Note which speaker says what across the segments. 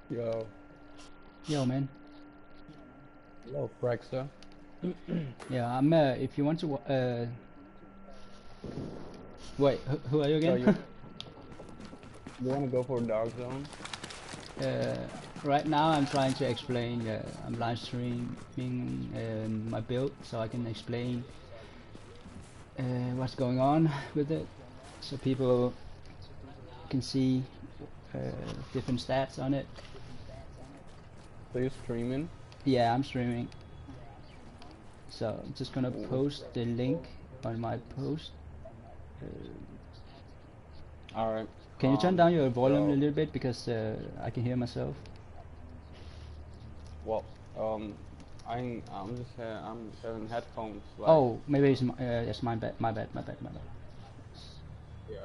Speaker 1: Yo,
Speaker 2: Yo, man.
Speaker 1: hello, Frexa.
Speaker 2: Yeah, I'm. If you want to. Wait, who are you
Speaker 1: Yo,
Speaker 2: again?
Speaker 1: you want to go for Dark Zone?
Speaker 2: uh, right now, I'm trying to explain. I'm live streaming my build, so I can explain what's going on with it, so people can see uh, different stats on it.
Speaker 1: So you streaming?
Speaker 2: Yeah, I'm streaming. So I'm just gonna
Speaker 1: What's
Speaker 2: post the link on my post. Uh,
Speaker 1: all right.
Speaker 2: can you turn down your volume a
Speaker 1: Yo,
Speaker 2: little bit because I can hear myself?
Speaker 1: well, um, I'm just I'm having headphones. Like,
Speaker 2: Oh, maybe it's yes, my bad, my bad.
Speaker 1: yeah,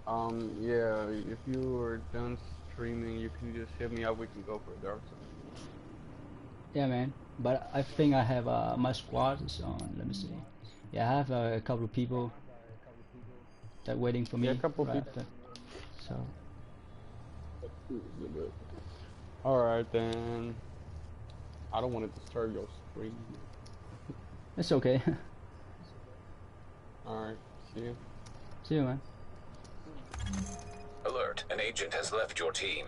Speaker 1: all right. Yeah. If you were done streaming, you can just hit me up. We can go for Dark Zone.
Speaker 2: Yeah, man. But I think I have my squad is on. Let me see. Yeah, I have a couple of people that waiting for
Speaker 1: Yeah, a
Speaker 2: me
Speaker 1: couple
Speaker 2: right
Speaker 1: people.
Speaker 2: after. So
Speaker 1: All right then. I don't want to disturb your stream.
Speaker 2: it's okay.
Speaker 1: All right. See you.
Speaker 2: See you, man.
Speaker 3: Alert, an agent has left your team.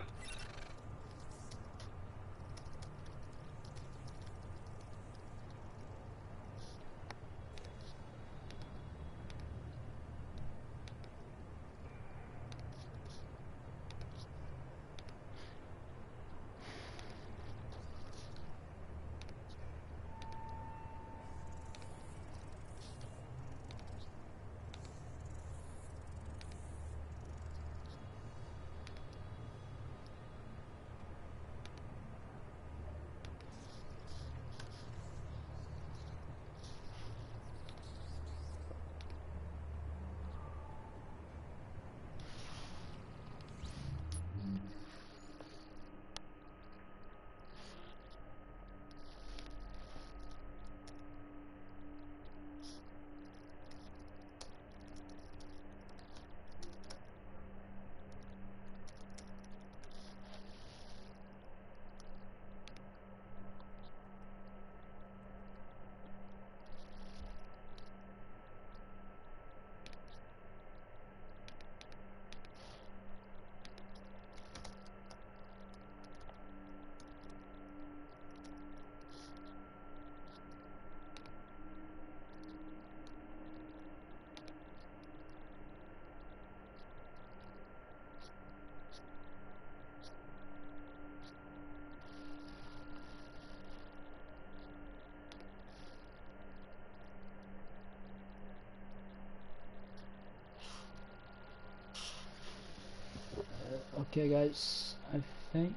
Speaker 2: Okay, guys. I think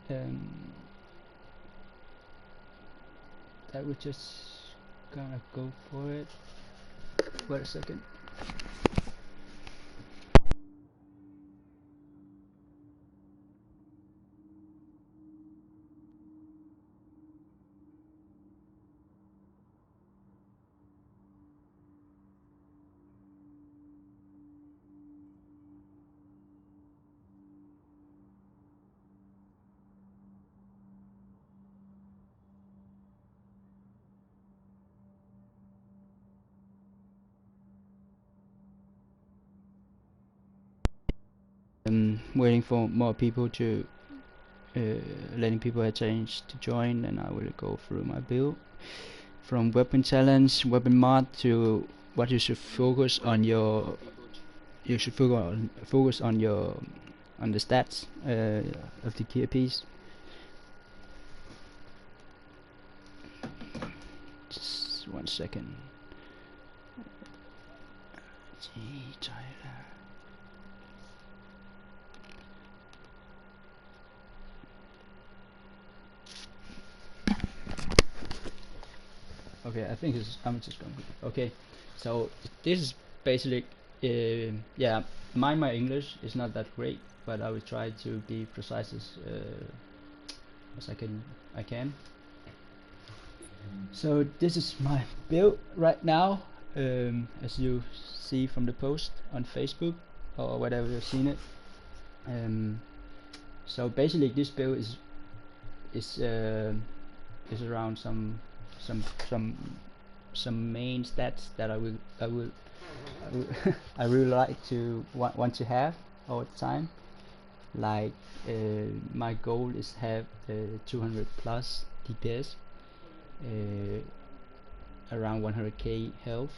Speaker 2: um, that we're just gonna go for it. Wait a second. Waiting for more people to letting people have chance to join, and I will go through my build from weapon challenge, weapon mod to what you should focus on your. You should focus on your on the stats of the gear piece. Just 1 second. Gee, Tyler. Okay, I think I'm just going to. Okay, so this is basically, yeah, my English is not that great, but I will try to be precise as I can. So this is my build right now, as you see from the post on Facebook or whatever you've seen it. Um, So basically, this build is around some main stats that I really like to want to have all the time. Like my goal is have 200 plus DPS, around 100k health,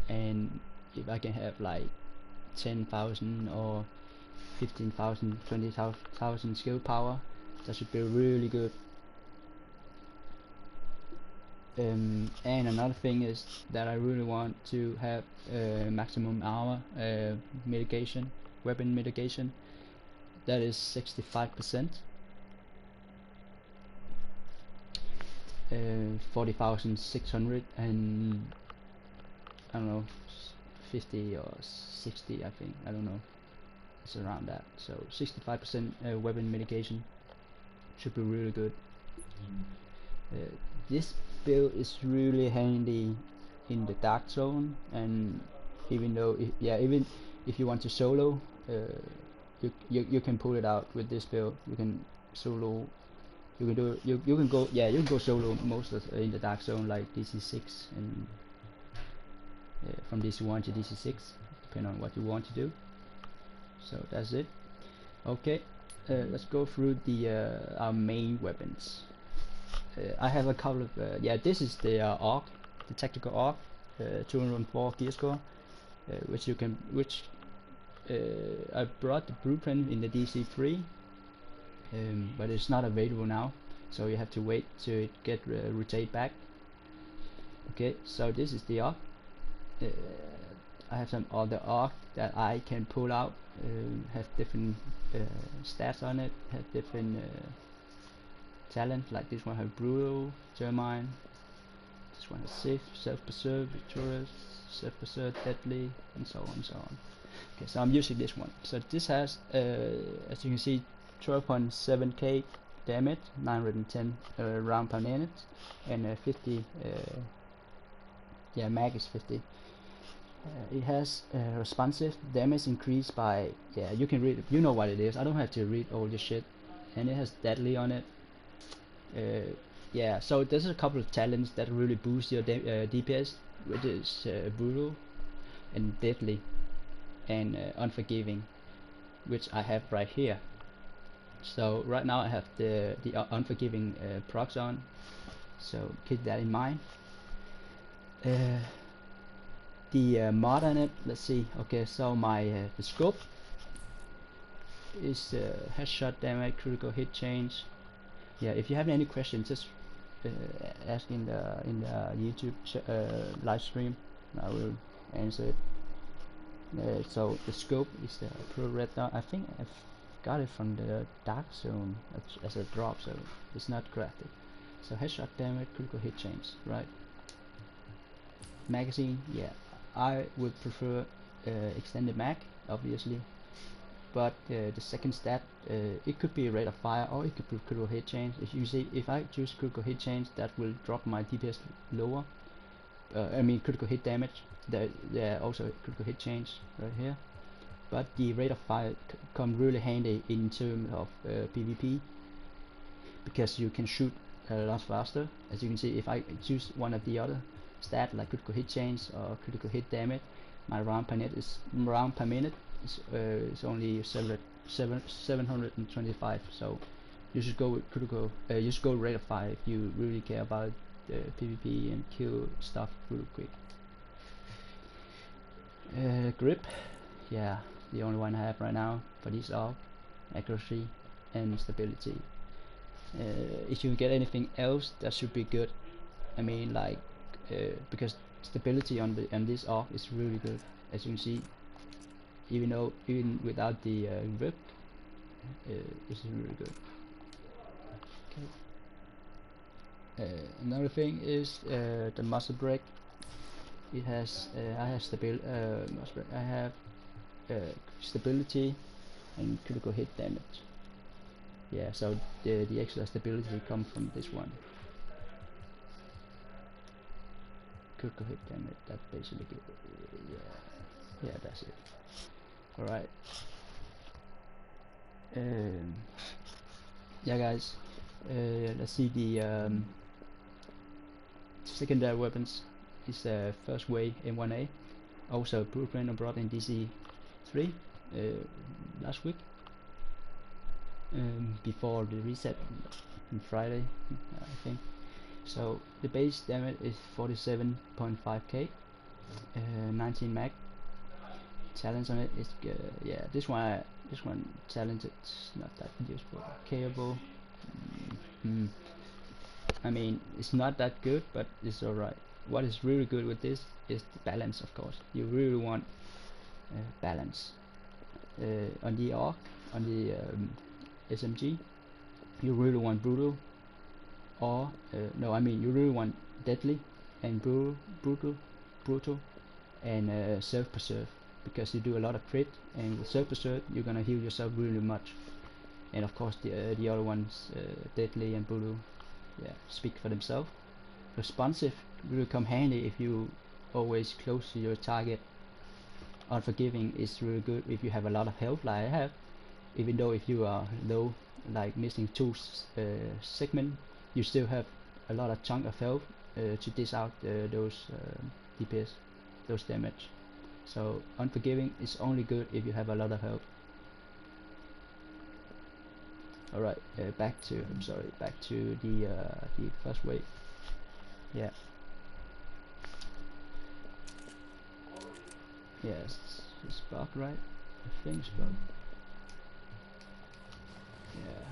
Speaker 2: and if I can have like 10,000 or 15,000, 20,000 skill power, that should be really good. And another thing is that I really want to have maximum armor mitigation, weapon mitigation. That is 65%. 40,600 and I don't know, 50 or 60, I think, I don't know, it's around that. So 65% weapon mitigation should be really good. This build is really handy in the dark zone, and even though even if you want to solo, you can pull it out with this build. You can solo, you can do you can go, you can go solo most of in the dark zone, like DC6 and from DC1 to DC6, depending on what you want to do. So that's it. Okay, let's go through the our main weapons. I have a couple of this is the ARC, the tactical ARC, 204 gear score, which I brought the blueprint in the DC3, but it's not available now, so you have to wait to get rotate back. Okay, so this is the ARC. I have some other ARC that I can pull out, have different stats on it, have different talent, like this one has brutal, Germine, this one has safe, self-preserve, victorious, self-preserve, deadly, and so on and so on. Okay, so I'm using this one. So this has, as you can see, 12.7k damage, 910 round per minute, and 50, mag is 50. It has responsive damage increased by, you can read, you know what it is, I don't have to read all this shit, and it has deadly on it. So there's a couple of talents that really boost your DPS, which is brutal and deadly and unforgiving, which I have right here. So right now I have the unforgiving procs on, so keep that in mind. The mod on it, let's see. Okay, so my the scope is headshot damage, critical hit change. If you have any questions, just ask in the YouTube live stream. I will answer it. So the scope is the Pro Red Dot. I think I've got it from the Dark Zone as a drop, so it's not crafted. So headshot damage, critical hit change, right? Magazine, I would prefer extended mag, obviously, but the second stat, it could be rate of fire or it could be critical hit change. If you see, if I choose critical hit change, that will drop my DPS lower. I mean critical hit damage. There also critical hit change right here. But the rate of fire come really handy in terms of PvP, because you can shoot a lot faster. As you can see, if I choose one of the other stat like critical hit change or critical hit damage, my round per minute is only 725. So you should go with critical. You should go rate of fire if you really care about the PvP and kill stuff really quick. Grip, the only one I have right now for these are accuracy and stability. If you get anything else, that should be good. I mean, like, because stability on this arc is really good, as you can see. Even without the grip, it's really good. Okay. Another thing is the muscle break. It has I have stability and critical hit damage. So the extra stability comes from this one. Critical hit damage, that basically that's it. Alright. yeah, guys. Let's see the secondary weapons. Is the first wave M1A, also blueprint abroad in DC3 last week, before the reset on Friday, I think. So the base damage is 47.5k, 19 mag. Challenge on it is yeah, this one challenge it's not that useful. Kable. I mean, it's not that good, but it's alright. What is really good with this is the balance, of course. You really want balance. On the ARC, on the SMG, you really want brutal, or no, I mean you really want deadly and brutal, and self-preserve, because you do a lot of crit, and with self-preserve you're gonna heal yourself really much. And of course the other ones, deadly and brutal, yeah, speak for themselves. Responsive will come handy if you always close to your target. Unforgiving is really good if you have a lot of health like I have, even though if you are low, like missing two segment, you still have a lot of chunk of health to dish out those DPS, those damage. So Unforgiving is only good if you have a lot of health. Alright, back to the first wave. Yeah. Yes, it's bug, right? I think it's bug. Yeah.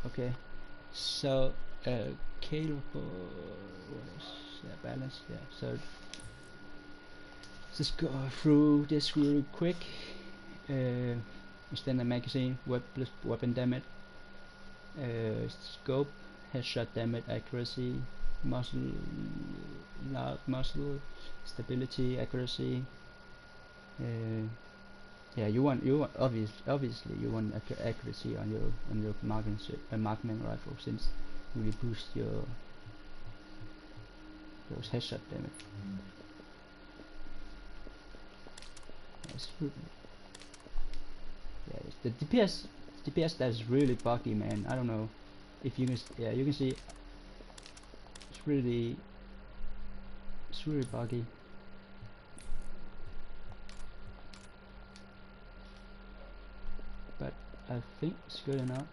Speaker 2: Okay. So, Kale for what else? Yeah, balance. Yeah. So, just go through this really quick. Standard magazine, weapon damage, scope, headshot damage, accuracy, muscle, stability, accuracy. Yeah, you want obviously you want accuracy on your marksman rifle, since you really boost your those headshot damage. Yeah, the DPS that is really buggy, man. I don't know if you can. Yeah, you can see it's really buggy. But I think it's good enough.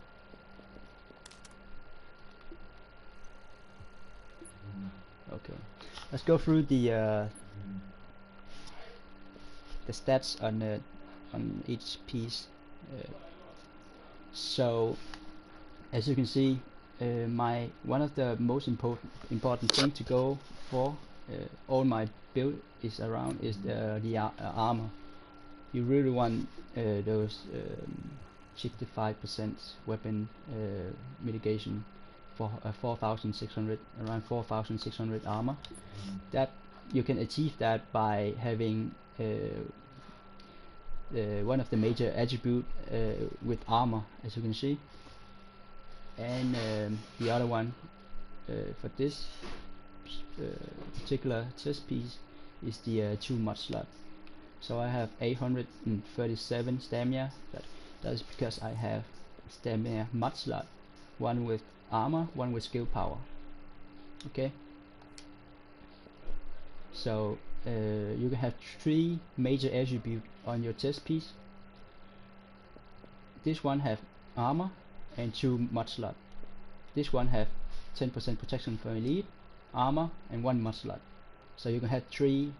Speaker 2: Okay, let's go through the stats on each piece. So as you can see, one of the most important thing to go for all my build is the armor. You really want those 65% weapon mitigation for 4,600, around 4,600 armor. That you can achieve that by having one of the major attribute with armor, as you can see, and the other one for this particular chest piece is the 2 mod slot. So I have 837 stamina. That is because I have stamina mod slot, one with armor, one with skill power. Okay. So you can have 3 major attributes on your chest piece. This one have armor and 2 mod slot. This one have 10% protection for elite, armor, and 1 mod slot. So you can have 3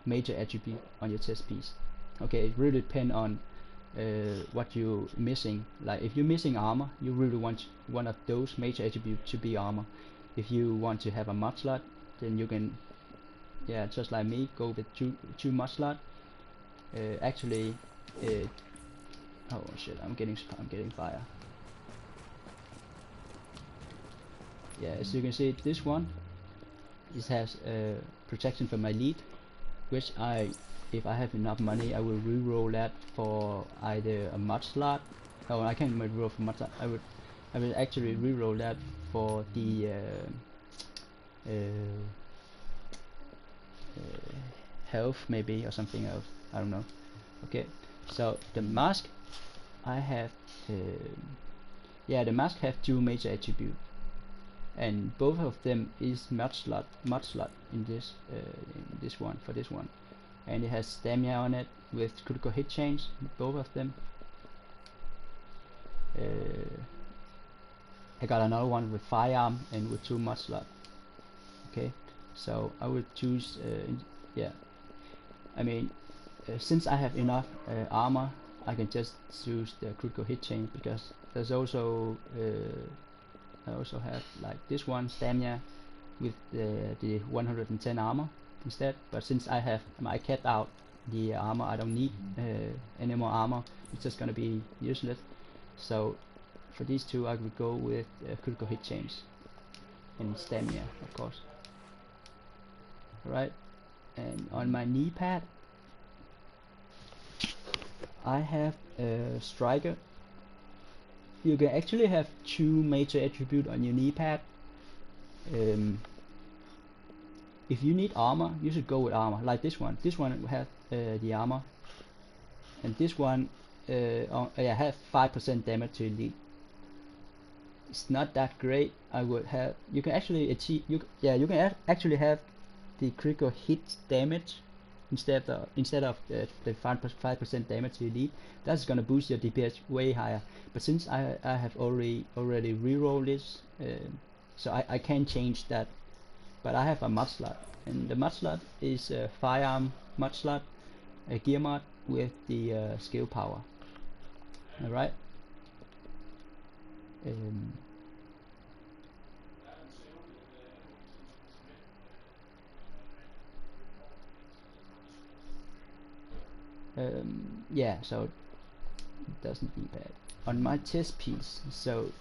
Speaker 2: major attributes on your chest piece. Okay, it really depends on what you're missing. Like if you're missing armor, you really want one of those major attributes to be armor. If you want to have a mod slot, then you can, yeah, just like me, go with two mod slot. Actually, oh shit, I'm getting fire. Yeah, as you can see, this one, it has protection from my lead, which if I have enough money, I will re-roll that for either a mod slot. Oh, I can't re-roll for mod slot. I would actually re-roll that for the health maybe, or something else. I don't know. Okay, so the mask I have, yeah, the mask have 2 major attributes, and both of them is mod slot in this one, for this one, and it has stamina on it with critical hit change, both of them. I got another one with firearm and with 2 mod slot. Okay, so I would choose, yeah, I mean, since I have enough armor, I can just choose the critical hit change, because there's also I also have like this one stamina with the 110 armor instead, but since I kept out the armor, I don't need any more armor, it's just gonna be useless. So for these two I would go with critical hit change and stamina, of course. Alright, and on my knee pad I have a striker. You can actually have 2 major attributes on your knee pad. If you need armor, you should go with armor, like this one. This one has the armor, and this one have 5% damage to elite. It's not that great. I would have. You can actually achieve. You can actually have the critical hit damage instead of the 5% damage to elite. That's gonna boost your DPS way higher. But since I have already rerolled this, so I can't change that. But I have a mod slot, and the mod slot is a firearm mod slot, a gear mod with the skill power. Alright. Yeah, so it doesn't be bad. On my chest piece, so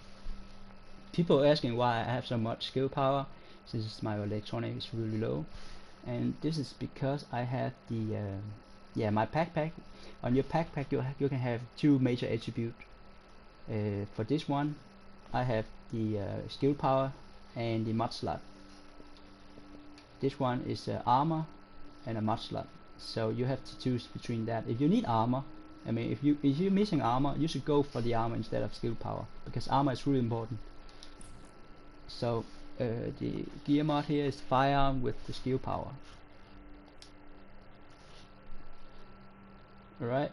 Speaker 2: people are asking why I have so much skill power, since my electronic is really low, and this is because I have the my backpack. On your backpack you can have 2 major attributes. For this one I have the skill power and the mod slot. This one is armor and a mod slot, so you have to choose between that. If you need armor, I mean, if you're missing armor, you should go for the armor instead of skill power, because armor is really important. So the gear mod here is firearm with the skill power. Alright.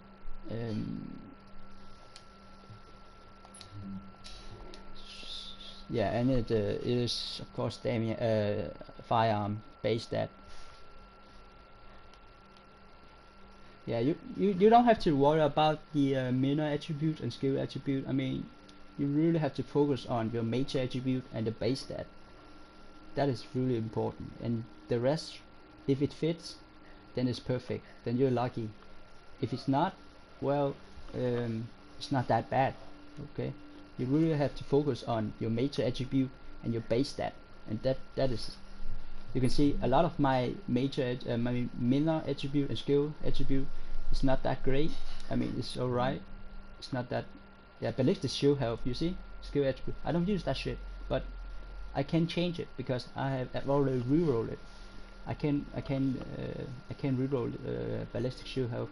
Speaker 2: Yeah, and it is of course firearm base stat. Yeah, you don't have to worry about the minor attribute and skill attribute. I mean, you really have to focus on your major attribute and the base stat. That is really important, and the rest, if it fits, then it's perfect, then you're lucky. If it's not, well, it's not that bad. Okay, you really have to focus on your major attribute and your base stat, and that is, you can see a lot of my my minor attribute and skill attribute is not that great. I mean, it's alright, it's not that. Yeah, ballistic shield health, you see, skill attribute, I don't use that shit, but I can change it because I've already rerolled it. I can reroll ballistic shield health.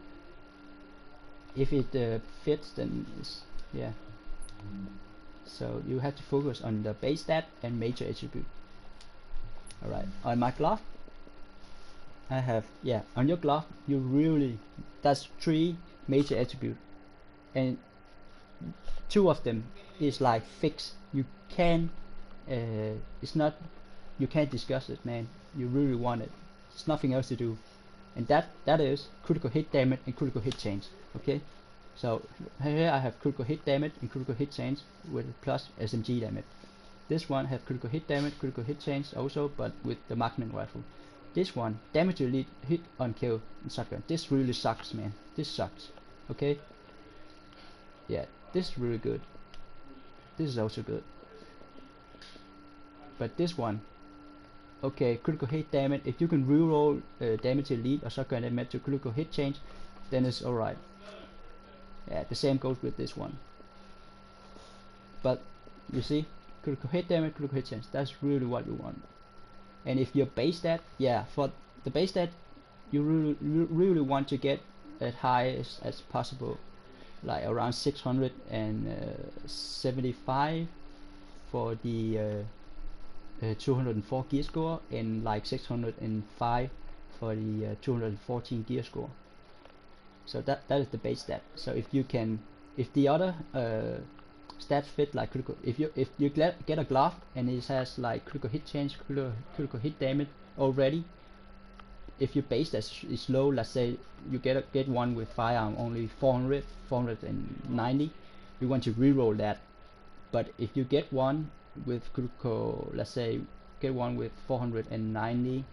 Speaker 2: If it fits, then it's, yeah. So you have to focus on the base stat and major attribute. Alright, on my glove I have, yeah, on your glove you really, that's 3 major attribute, and 2 of them is like fixed. You can it's not, you can't discuss it, man. You really want it. There's nothing else to do, and that is critical hit damage and critical hit change. Okay, so here I have critical hit damage and critical hit change with plus SMG damage. This one have critical hit damage, critical hit change also, but with the Magnum rifle. This one damage to elite, hit on kill and shotgun. This really sucks, man. This sucks. Okay, yeah, this is really good. This is also good. But this one, okay, critical hit damage. If you can reroll damage to elite or shotgun damage to critical hit change, then it's alright. Yeah, the same goes with this one. But you see, critical hit damage, critical hit change, that's really what you want. And if your base stat, yeah, for the base stat, you really want to get as high as possible, like around 675 for the 204 gear score, and like 605 for the 214 gear score. So that is the base stat. So if you can, if the other stats fit like critical, if you get a glove and it has like critical hit chance, critical hit damage already, if your base stat is low, let's say you get one with firearm only 490, you want to reroll that. But if you get one with critical, let's say get one with 490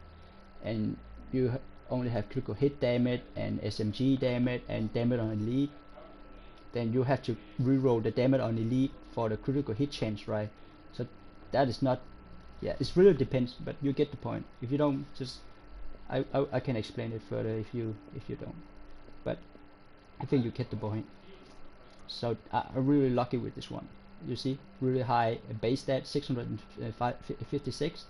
Speaker 2: and you only have critical hit damage and SMG damage and damage on elite, then you have to reroll the damage on elite for the critical hit chance, right? So that is not, yeah, it really depends, but you get the point. If you don't, just I can explain it further if you don't, but I think you get the point. So I'm really lucky with this one. You see, really high base stat, 656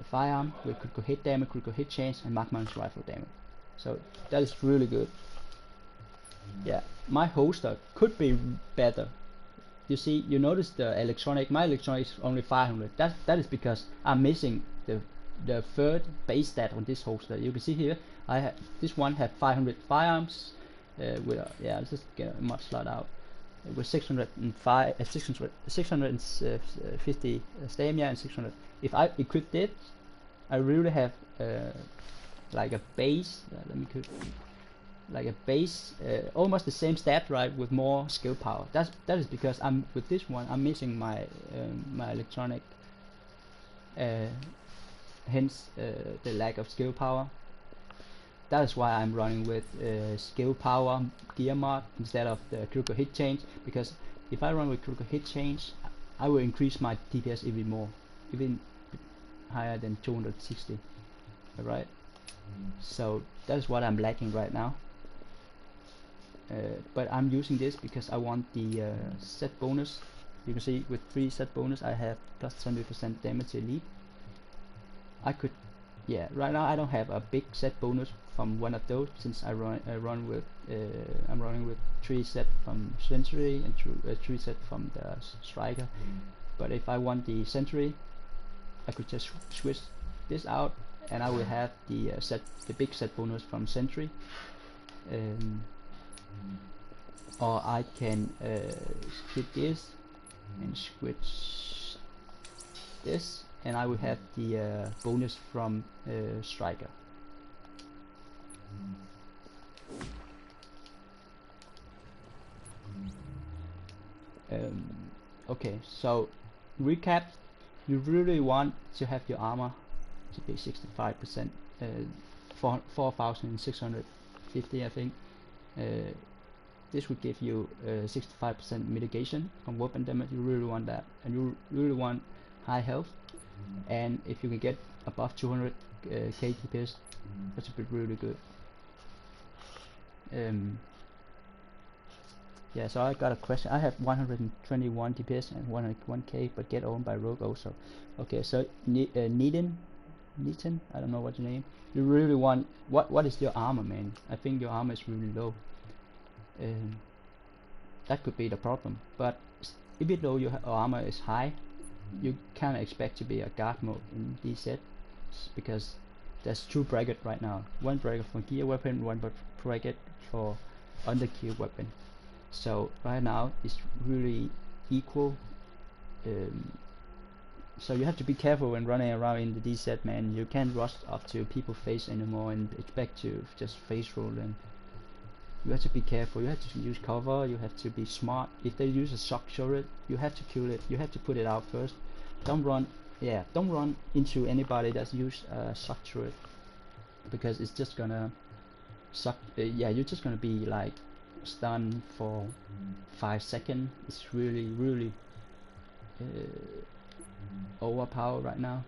Speaker 2: firearm with critical hit damage, critical hit chance, and Magman's rifle damage. So that is really good. Yeah, my holster could be better. You see, you notice the electronic. My electronic is only 500. That is because I'm missing the third base stat on this holster. You can see here, I have this one had 500 firearms with yeah, let's just get a mod slot out with 605, 650 stamina and 600. If I equip it, I really have like a base. Let me equip like a base, almost the same stat, right, with more skill power. That is because I'm with this one. I'm missing my my electronic. Hence the lack of skill power. That is why I'm running with skill power gear mod instead of the critical hit change, because if I run with critical hit change, I will increase my DPS even more, even higher than 260. Alright, so that's what I'm lacking right now. But I'm using this because I want the set bonus. You can see with 3 set bonus I have plus 20% damage elite. I could, yeah, right now I don't have a big set bonus from one of those, since I run with I'm running with 3 set from Sentry and 3 set from the Striker. But if I want the Sentry, I could just switch this out and I will have the big set bonus from Sentry, or I can skip this and switch this, and I will have the bonus from Striker. Okay, so recap, you really want to have your armor to be 65%, 4,650 I think. This would give you 65% mitigation on weapon damage. You really want that, and you really want high health, and if you can get above 200 k DPS, that would be really good. Yeah, so I got a question. I have 121 DPS and 101k, but get owned by Rogue also. Okay, so Neaton, I don't know what your name. You really want, what is your armor, man? I think your armor is really low. That could be the problem. But even though your armor is high, you can't expect to be a guard mode in these sets, because there's 2 brackets right now. 1 bracket for gear weapon, 1 bracket for under gear weapon. So right now it's really equal. So you have to be careful when running around in the D set, man. You can't rush up to people's face anymore and expect to just face roll them. You have to be careful. You have to use cover. You have to be smart. If they use a shock turret, you have to kill it. You have to put it out first. Don't run. Yeah, don't run into anybody that's used a shock turret, because it's just gonna suck. Yeah, you're just gonna be like stunned for 5 seconds. It's really overpowered right now,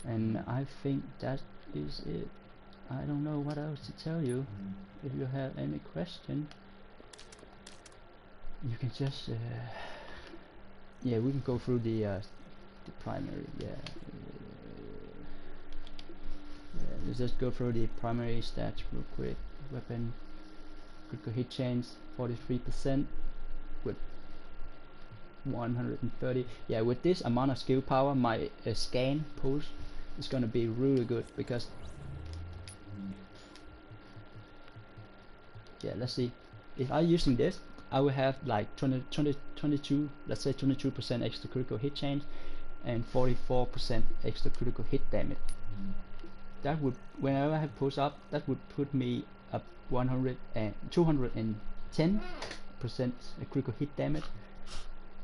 Speaker 2: and I think that is it. I don't know what else to tell you. If you have any question, you can just yeah, we can go through the primary. Yeah, let's just go through the primary stats real quick. Weapon critical hit chance 43% with 130. Yeah, with this amount of skill power, my scan pulse is gonna be really good because yeah, let's see. If I'm using this, I will have like 22, let's say 22% extra critical hit chance and 44% extra critical hit damage. That would, whenever I have push up, that would put me up 210% critical hit damage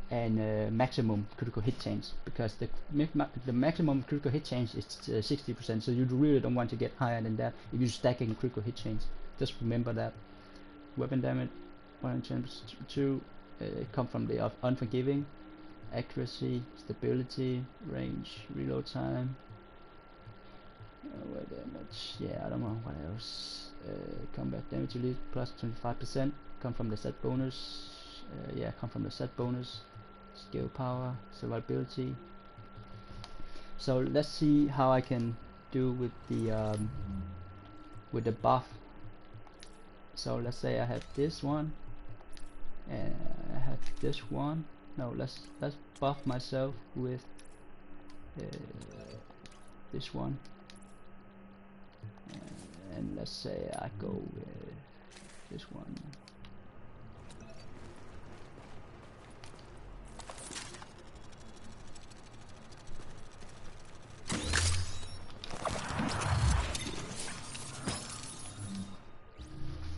Speaker 2: and maximum critical hit chance, because the maximum critical hit chance is 60%, so you really don't want to get higher than that if you're stacking critical hit chance. Just remember that. Weapon damage 102 come from the Unforgiving, accuracy, stability, range, reload time, wear damage, yeah, I don't know what else. Combat damage elite plus 25% come from the set bonus, yeah, come from the set bonus. Skill power, survivability. So let's see how I can do with the buff. So let's say I have this one and I have this one. No, let's buff myself with this one, and let's say I go with this one.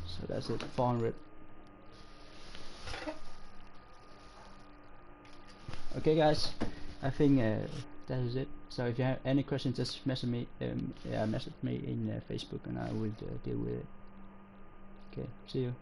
Speaker 2: So that's it, 400. Okay guys, I think that is it. So if you have any questions, just message me message me in Facebook and I will deal with it. Okay, see you.